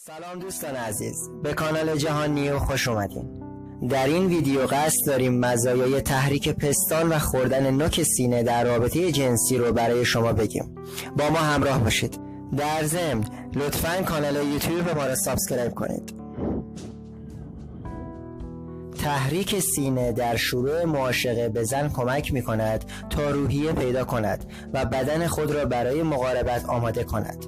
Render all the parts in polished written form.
سلام دوستان عزیز، به کانال جهان نیو خوش اومدین. در این ویدیو قصد داریم مزایای تحریک پستان و خوردن نوک سینه در رابطه جنسی رو برای شما بگیم. با ما همراه باشید. در ضمن لطفاً کانال یوتیوب ما را سابسکرایب کنید. تحریک سینه در شروع معاشقه به زن کمک می کند تا روحیه پیدا کند و بدن خود را برای مقاربت آماده کند.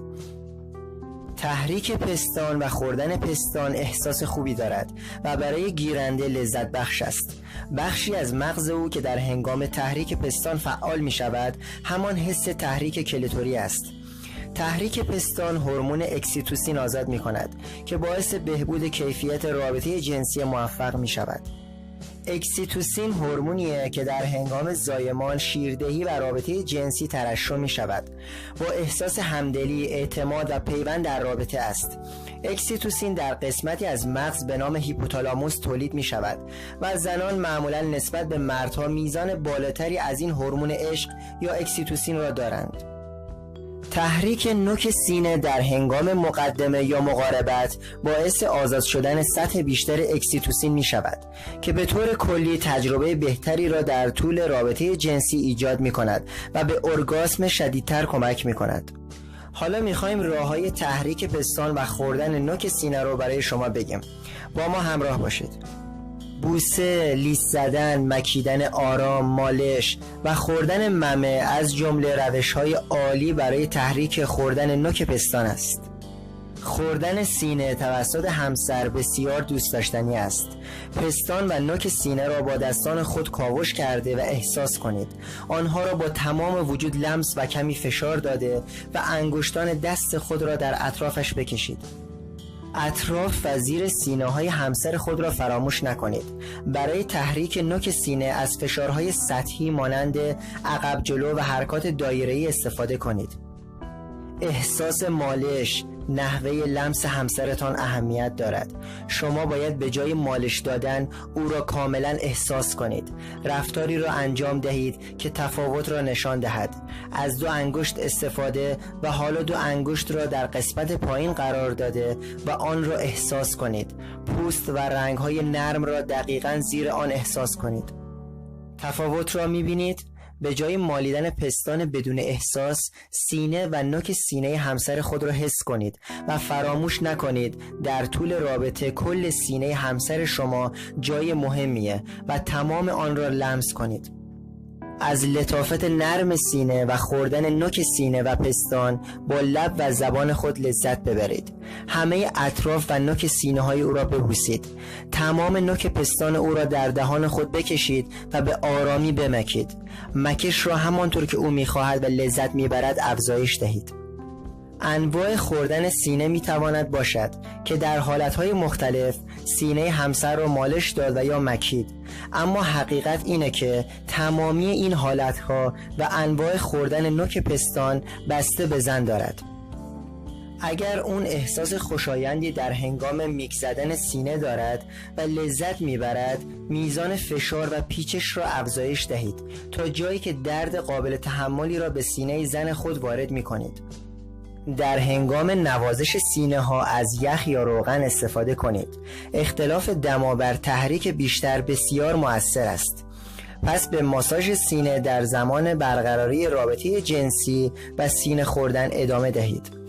تحریک پستان و خوردن پستان احساس خوبی دارد و برای گیرنده لذت بخش است. بخشی از مغز او که در هنگام تحریک پستان فعال می شود همان حس تحریک کلیتوری است. تحریک پستان هورمون اکسیتوسین آزاد می کند که باعث بهبود کیفیت رابطه جنسی موفق می شود. اکسیتوسین هورمونیه که در هنگام زایمان، شیردهی و رابطه جنسی ترشح می شود. با احساس همدلی، اعتماد و پیوند در رابطه است. اکسیتوسین در قسمتی از مغز به نام هیپوتالاموس تولید می شود و زنان معمولا نسبت به مردها میزان بالاتری از این هورمون عشق یا اکسیتوسین را دارند. تحریک نوک سینه در هنگام مقدمه یا مقاربت باعث آزاد شدن سطح بیشتر اکسیتوسین می شود که به طور کلی تجربه بهتری را در طول رابطه جنسی ایجاد می کند و به ارگاسم شدیدتر کمک می کند. حالا می خواهیم راه‌های تحریک پستان و خوردن نوک سینه رو برای شما بگیم. با ما همراه باشید. بوسه، لیس زدن، مکیدن آرام، مالش و خوردن ممه از جمله روش‌های عالی برای تحریک خوردن نوک پستان است. خوردن سینه توسط همسر بسیار دوست داشتنی است. پستان و نوک سینه را با دستان خود کاوش کرده و احساس کنید. آنها را با تمام وجود لمس و کمی فشار داده و انگشتان دست خود را در اطرافش بکشید. اطراف و زیر سینه های همسر خود را فراموش نکنید. برای تحریک نوک سینه از فشارهای سطحی مانند عقب جلو و حرکات دایره‌ای استفاده کنید. احساس مالش، نحوه لمس همسرتان اهمیت دارد. شما باید به جای مالش دادن او را کاملا احساس کنید. رفتاری را انجام دهید که تفاوت را نشان دهد. از 2 انگشت استفاده و حالا 2 انگشت را در قسمت پایین قرار داده و آن را احساس کنید. پوست و رنگ‌های نرم را دقیقاً زیر آن احساس کنید. تفاوت را می‌بینید؟ به جای مالیدن پستان بدون احساس، سینه و نوک سینه همسر خود را حس کنید و فراموش نکنید در طول رابطه کل سینه همسر شما جای مهمیه و تمام آن را لمس کنید. از لطافت نرم سینه و خوردن نوک سینه و پستان با لب و زبان خود لذت ببرید. همه اطراف و نوک سینه های او را ببوسید. تمام نوک پستان او را در دهان خود بکشید و به آرامی بمکید. مکش را همانطور که او می‌خواهد و لذت می‌برد افزایش دهید. انواع خوردن سینه میتواند باشد که در حالتهای مختلف سینه همسر را مالش داد و یا مکید، اما حقیقت اینه که تمامی این حالتها و انواع خوردن نوک پستان بسته به زن دارد. اگر اون احساس خوشایندی در هنگام میک زدن سینه دارد و لذت میبرد، میزان فشار و پیچش را افزایش دهید تا جایی که درد قابل تحملی را به سینه زن خود وارد میکنید. در هنگام نوازش سینه ها از یخ یا روغن استفاده کنید. اختلاف دما بر تحریک بیشتر بسیار مؤثر است. پس به ماساژ سینه در زمان برقراری رابطه جنسی و سینه خوردن ادامه دهید.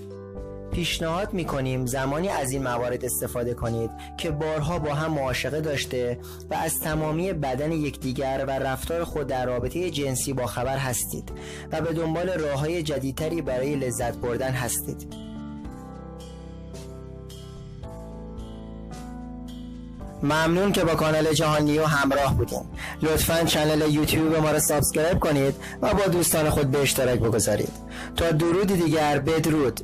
پیشنهاد می‌کنیم زمانی از این موارد استفاده کنید که بارها با هم معاشقه داشته و از تمامی بدن یکدیگر و رفتار خود در رابطه جنسی با خبر هستید و به دنبال راه‌های جدیدتری برای لذت بردن هستید. ممنون که با کانال جهان نیو همراه بودین. لطفاً کانال یوتیوب ما را سابسکرایب کنید و با دوستان خود به اشتراک بگذارید. تا درودی دیگر، بدرود.